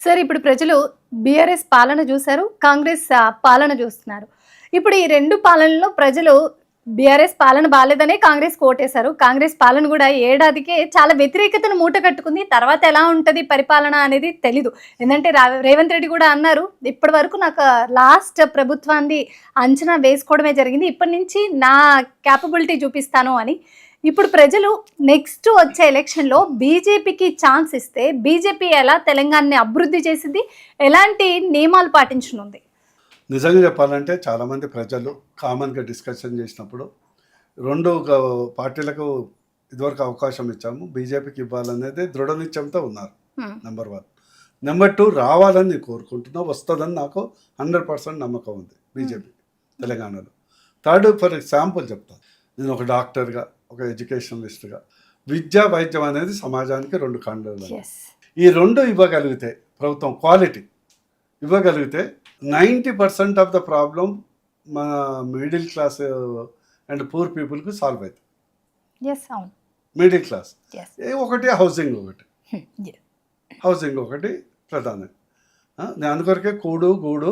Sir ఇప్పుడు ప్రజలు BRS పాలన చూశారు, కాంగ్రెస్ పాలన చూస్తున్నారు. ఇప్పుడు ఈ 2 పాలనలో ప్రజలు బీఆర్ఎస్ పాలన బాలేదనే కాంగ్రెస్ ఓటేశారు. కాంగ్రెస్ పాలన కూడా ఏడాదికే చాలా వ్యతిరేకతను మూటగట్టుకుంది. తర్వాత ఎలా ఉంటది పరిపాలన అనేది తెలీదు. ఎందుకంటే రేవంత్ రెడ్డి కూడా అన్నారు, ఇప్పటి వరకు నాకు లాస్ట్ ప్రభుత్వాన్ని అంచనా వేసుకోవడమే జరిగింది. ఇప్పటి నుంచి నా క్యాపబిలిటీ చూపిస్తాను అని. ఇప్పుడు ప్రజలు నెక్స్ట్ వచ్చే ఎలక్షన్లో బీజేపీకి ఛాన్స్ ఇస్తే బీజేపీ ఎలా తెలంగాణని అభివృద్ధి చేసింది, ఎలాంటి నియమాలు పాటించనుంది? నిజంగా చెప్పాలంటే చాలామంది ప్రజలు కామన్గా డిస్కషన్ చేసినప్పుడు రెండు పార్టీలకు ఇదివరకు అవకాశం ఇచ్చాము, బీజేపీకి ఇవ్వాలనేది దృఢ నిశ్చయంతో ఉన్నారు. నెంబర్ 1. నెంబర్ 2, రావాలని నేను కోరుకుంటున్నా, వస్తుందని నాకు 100% నమ్మకం ఉంది బీజేపీ తెలంగాణలో. థర్డ్, ఫర్ ఎగ్జాంపుల్ చెప్తాను, నేను ఒక డాక్టర్గా, ఒక ఎడ్యుకేషనలిస్ట్గా, విద్యా వైద్యం అనేది సమాజానికి 2 ఖండాలు. ఈ 2 ఇవ్వగలిగితే ప్రభుత్వం క్వాలిటీ ఇవ్వగలిగితే 90% ఆఫ్ ద ప్రాబ్లం మన మిడిల్ క్లాస్ అండ్ పూర్ పీపుల్కి సాల్వ్ అవుతుంది. మిడిల్ క్లాస్ ఒకటి, హౌసింగ్ ఒకటి ప్రధానం. నేను అందుకొరకే కూడు గూడు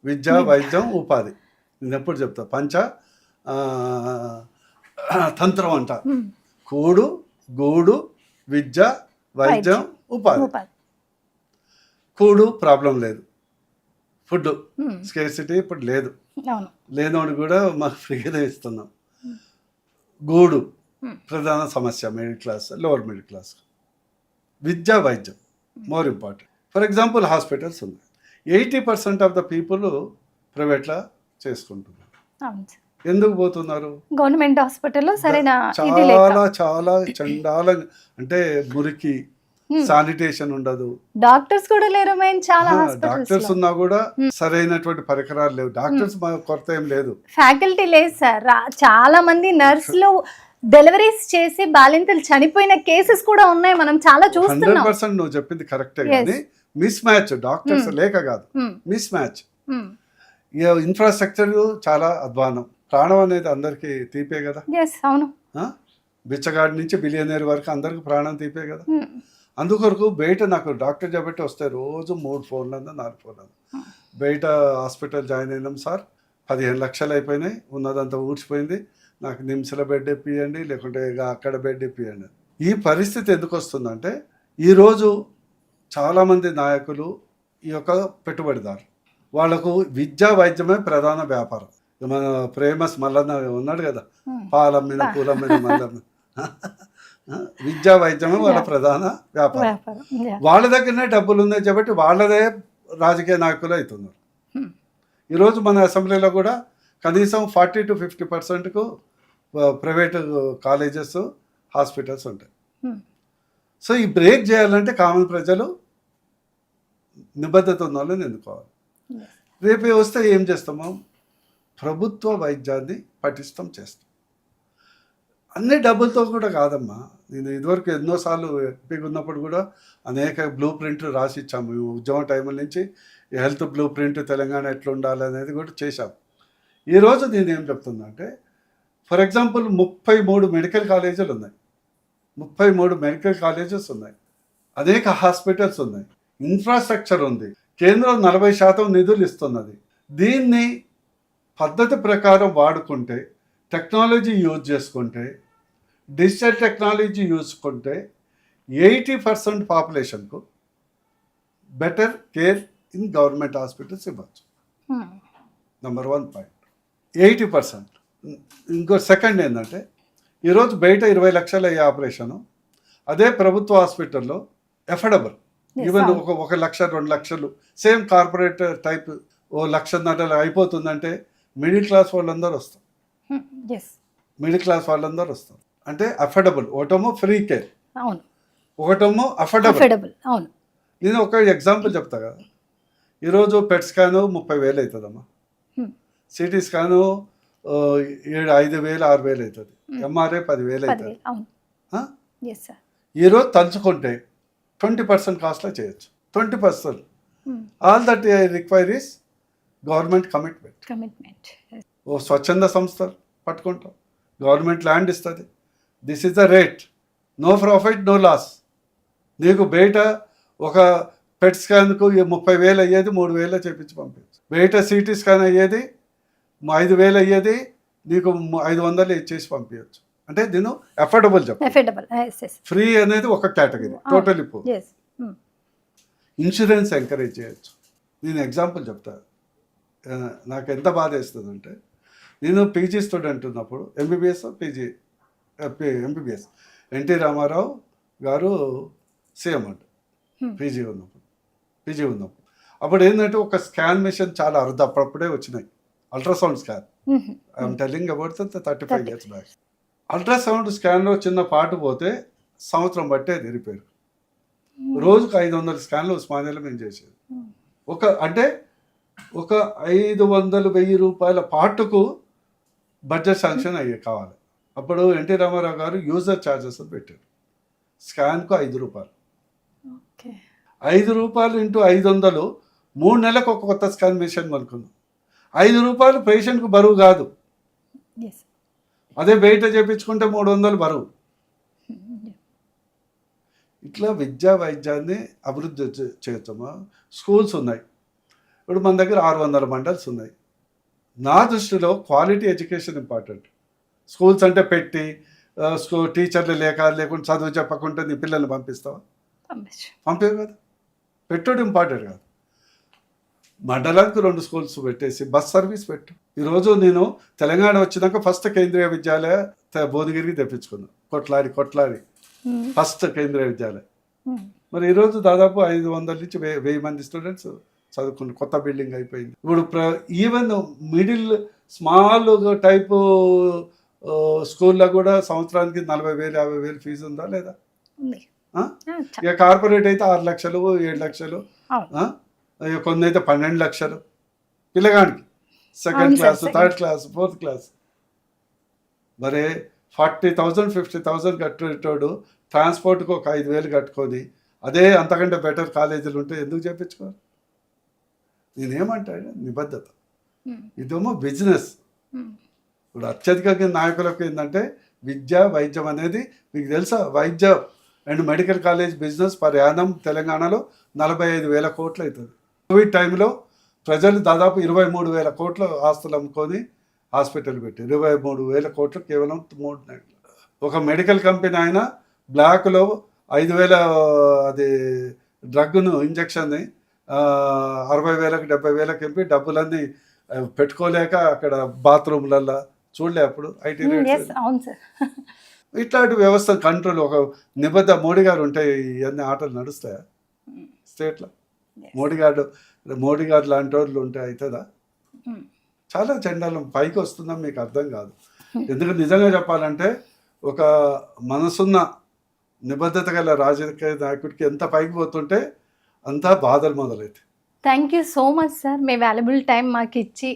విద్య వైద్యం ఉపాధి నేను ఎప్పుడు చెప్తా, పంచ తంత్రం అంట. కూడు గూడు విద్య వైద్యం ఉపాధి. కూడు ప్రాబ్లం లేదు, ఫుడ్ స్కేర్సిటీ ఇప్పుడు లేదు, లేనోడు కూడా మాకు ఫ్రీగా ఇస్తున్నాం. గూడు ప్రధాన సమస్య middle class, lower middle class. విద్యా వైద్యం more important. For example hospitals ఉన్నాయి, 80% ఆఫ్ ద పీపుల్ ప్రైవేట్లో చేసుకుంటున్నారు. ఎందుకు పోతున్నారు? గవర్నమెంట్ హాస్పిటల్లో సరైన చాలా చాలా చండాలంగా, అంటే మురికి, శానిటేషన్ ఉండదు, డాక్టర్స్ కూడా లేరు. చాలా డాక్టర్స్ ఉన్నా కూడా సరైనటువంటి పరికరాలు లేవు. డాక్టర్స్ కొరత ఏం లేదు, ఫ్యాకల్టీ లేదు సార్. చాలా మంది నర్సులు డెలివరీస్ చేసి బాలింతలు చనిపోయిన కేసెస్ కూడా ఉన్నాయి, మనం చాలా చూస్తున్నాం. 100% నువ్వు చెప్పింది కరెక్టే, కానీ మిస్ మ్యాచ్, డాక్టర్స్ లేక కాదు, మిస్ మ్యాచ్. ఇన్ఫ్రాస్ట్రక్చర్ చాలా అధ్వానం. ప్రాణం అనేది అందరికి తీపే కదా. అవును, బిచ్చగాడి నుంచి బిలియనర్ వరకు అందరికి ప్రాణం తీపే కదా. అందుకొరకు బయట నాకు డాక్టర్ చెప్పట్టి వస్తే రోజు 3 ఫోన్లు 4 ఫోన్లు బయట హాస్పిటల్ జాయిన్ అయినాం సార్, 15 లక్షలు అయిపోయినాయి, ఉన్నదంతా ఊడ్చిపోయింది, నాకు నిమ్స్లో బెడ్ ఇప్పియండి, లేకుంటే అక్కడ బెడ్ ఇప్పియండి. ఈ పరిస్థితి ఎందుకు వస్తుందంటే, ఈరోజు చాలామంది నాయకులు ఈ యొక్క పెట్టుబడిదారు, వాళ్లకు విద్యా వైద్యమే ప్రధాన వ్యాపారం. మన ప్రేమస్ మల్లన్న ఉన్నాడు కదా, పాల మీద పూల మీద మల్లన్న, విద్యా వైద్యమే వాళ్ళ ప్రధాన వ్యాపారం. వాళ్ళ దగ్గరనే డబ్బులు ఉన్నాయి కాబట్టి వాళ్ళదే రాజకీయ నాయకులు అవుతున్నారు. ఈరోజు మన అసెంబ్లీలో కూడా కనీసం 40 to 50% ప్రైవేటు కాలేజెస్, హాస్పిటల్స్ ఉంటాయి. సో ఈ బ్రేక్ చేయాలంటే కామన్ ప్రజలు నిబద్ధత ఉన్న వాళ్ళని ఎన్నుకోవాలి. రేపే వస్తే ఏం చేస్తాము, ప్రభుత్వ వైద్యాన్ని పటిష్టం చేస్తాం. అన్ని డబ్బులతో కూడా కాదమ్మా. నేను ఇదివరకు ఎన్నోసార్లు ఎంపీగా ఉన్నప్పుడు కూడా అనేక బ్లూ ప్రింట్లు రాసి ఇచ్చాము. ఉద్యమ టైంల నుంచి హెల్త్ బ్లూ ప్రింట్ తెలంగాణ ఎట్లా ఉండాలి అనేది కూడా చేశాము. ఈరోజు నేను ఏం చెప్తున్నా అంటే, ఫర్ ఎగ్జాంపుల్ 33 మెడికల్ కాలేజీలు ఉన్నాయి, 33 మెడికల్ కాలేజెస్ ఉన్నాయి, అనేక హాస్పిటల్స్ ఉన్నాయి, ఇన్ఫ్రాస్ట్రక్చర్ ఉంది, కేంద్రం 40% నిధులు ఇస్తున్నది. దీన్ని పద్ధతి ప్రకారం వాడుకుంటే, టెక్నాలజీ యూజ్ చేసుకుంటే, డిజిటల్ టెక్నాలజీ యూజ్కుంటే 80% పాపులేషన్కు better care in government hospitals ఇవ్వచ్చు. Number 1 point 80%. ఇంకో సెకండ్ ఏంటంటే, ఈరోజు బయట 20 లక్షలు అయ్యే ఆపరేషను అదే ప్రభుత్వ హాస్పిటల్లో ఎఫర్డబుల్, ఈవెన్ 1 లక్ష 2 లక్షలు సేమ్ కార్పొరేట్ టైప్ 1,50,000 అయిపోతుందంటే మిడిల్ క్లాస్ వాళ్ళందరూ వస్తారు. మిడిల్ క్లాస్ వాళ్ళందరూ వస్తారు అంటే అఫోర్డబుల్. ఒకటేమో ఫ్రీ కేర్, ఒకటేమో అఫోర్డబుల్. నేను ఒక ఎగ్జాంపుల్ చెప్తా కదా, ఈరోజు పెట్ స్కాను 30,000 అవుతుందమ్మా, సిటీ స్కాను 5,000 6,000 అవుతుంది, ఎంఆర్ఐ 10,000 అవుతుంది. ఈరోజు తలుచుకుంటే 20% కాస్ట్లో చేయొచ్చు. 20%. All that require is government commitment. ఓ స్వచ్ఛంద సంస్థలు పట్టుకుంటాం, గవర్నమెంట్ ల్యాండ్ ఇస్తుంది, this is the rate, no profit no loss. నీకు బయట ఒక పెట్ స్కాన్కు 30,000 అయ్యేది 3,000 చేపించి పంపించు. బయట సిటీ స్కాన్ అయ్యేది 5,000 అయ్యేది నీకు 500 ఇచ్చేసి పంపించచ్చు. అంటే నేను అఫోర్డబుల్ చెప్పాను. ఎఫెర్డబుల్. Yes yes. ఫ్రీ అనేది ఒక కేటగిరీ, టోటల్ ఇప్పుడు ఎస్. ఇన్సూరెన్స్ ఎంకరేజ్ చేయొచ్చు. నేను ఎగ్జాంపుల్ చెప్తా. నాకు ఎంత బాధ వేస్తుందంటే, నేను పీజీ స్టూడెంట్ ఉన్నప్పుడు ఎంబీబీఎస్ ఎంబీబీఎస్ ఎన్టీ రామారావు గారు సీఎం అంట పీజీ ఉన్నప్పుడు అప్పుడు ఏంటంటే ఒక స్కాన్ మిషన్ చాలా అరుదు, అప్పుడప్పుడే వచ్చినాయి ultrasound scan. I'm telling about 35 years back. Ultrasound స్కాన్లో చిన్న పాటు పోతే సంవత్సరం పట్టేది రిపేర్. రోజుకు 500 స్కాన్లు ఉస్మానియాలో మేము చేసేది. అంటే ఒక 500,000 రూపాయల పాటుకు బడ్జెట్ శాంక్షన్ అయ్యే కావాలి. అప్పుడు ఎన్టీ రామారావు గారు యూజర్ ఛార్జెస్ పెట్టారు. స్కాన్కు 5 రూపాయలు. ఓకే. 5 రూపాయలు ఇంటూ 500, 3 నెలలకు ఒక కొత్త స్కాన్ మిషన్ అనుకున్నాం. 5 రూపాయలు పేషెంట్కు బరువు కాదు. ఎస్. అదే బయట చేయించుకుంటే 300 బరువు. ఇట్లా విద్యా వైద్యాన్ని అభివృద్ధి చేయొచ్చమ్మా. స్కూల్స్ ఉన్నాయి. ఇప్పుడు మన దగ్గర 600 మండల్స్ ఉన్నాయి. నా దృష్టిలో క్వాలిటీ ఎడ్యుకేషన్ ఇంపార్టెంట్. స్కూల్స్ అంటే పెట్టి టీచర్లు లేకుండా చదువు చెప్పకుండా నీ పిల్లల్ని పంపిస్తావా? పంపేవు కదా. పెట్టుడు ఇంపార్టెంట్ కాదు. మండలానికి 2 స్కూల్స్ పెట్టేసి బస్ సర్వీస్ పెట్టు. ఈరోజు నేను తెలంగాణ వచ్చినాక ఫస్ట్ కేంద్రీయ విద్యాలయ భువనగిరికి తెప్పించుకున్నాను. కొట్లాడి ఫస్ట్ కేంద్రీయ విద్యాలయం. మరి ఈరోజు దాదాపు 500 నుంచి 1000 మంది స్టూడెంట్స్ చదువుకున్న కొత్త బిల్డింగ్ అయిపోయింది. ఇప్పుడు ఈవెన్ మిడిల్ స్మాల్ టైపు స్కూల్లో కూడా సంవత్సరానికి 40,000 50,000 ఫీజు ఉందా లేదా? ఇక కార్పొరేట్ అయితే 6 లక్షలు 7 లక్షలు, కొన్ని అయితే 12 లక్షలు పిల్లగానికి. Second class, third class, fourth class. మరి 40,000 50,000 కట్టేటోడు ట్రాన్స్పోర్ట్కి ఒక 5,000 కట్టుకొని అదే అంతకంటే బెటర్ కాలేజీలు ఉంటే ఎందుకు చేయించుకోవాలి? నేనేమంటాను, నిబద్ధత. ఇదేమో బిజినెస్. ఇప్పుడు అత్యధికంగా నాయకులకు ఏంటంటే విద్య వైద్యం అనేది మీకు తెలుసా? వైద్య and medical college business per annum తెలంగాణలో 45,000 కోట్లు అవుతుంది. కోవిడ్ టైంలో ప్రజలు దాదాపు 23,000 కోట్ల ఆస్తులు అమ్ముకొని హాస్పిటల్ పెట్టి 23,000 కోట్లు కేవలం 3 నెలలు. ఒక మెడికల్ కంపెనీ ఆయన బ్లాక్లో 5,000 అది డ్రగ్ను ఇంజక్షన్ని 60,000కి 70,000కి ఎంపి డబ్బులన్నీ పెట్టుకోలేక అక్కడ బాత్రూమ్లల్లో చూడలే అప్పుడు ఐటీ రేట్స్. ఇట్లాంటి వ్యవస్థ కంట్రోల్ ఒక నిబద్ధ మోడీ గారు ఉంటే ఇవన్నీ ఆటలు నడుస్తాయా స్టేట్లో? మోడీ గారు లాంటి వాళ్ళు ఉంటే అవుతుందా? చాలా చండాలం. పైకి వస్తుందని మీకు అర్థం కాదు. ఎందుకంటే నిజంగా చెప్పాలంటే ఒక మనసున్న నిబద్ధత గల రాజకీయ నాయకుడికి ఎంత పైకి పోతుంటే అంతా బాధలు మొదలైతాయి. Thank you so much sir. మీ వాల్యుబుల్ టైం మాకు ఇచ్చి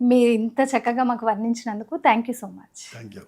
మీరు ఇంత చక్కగా మాకు వర్ణించినందుకు thank you so much. Thank you.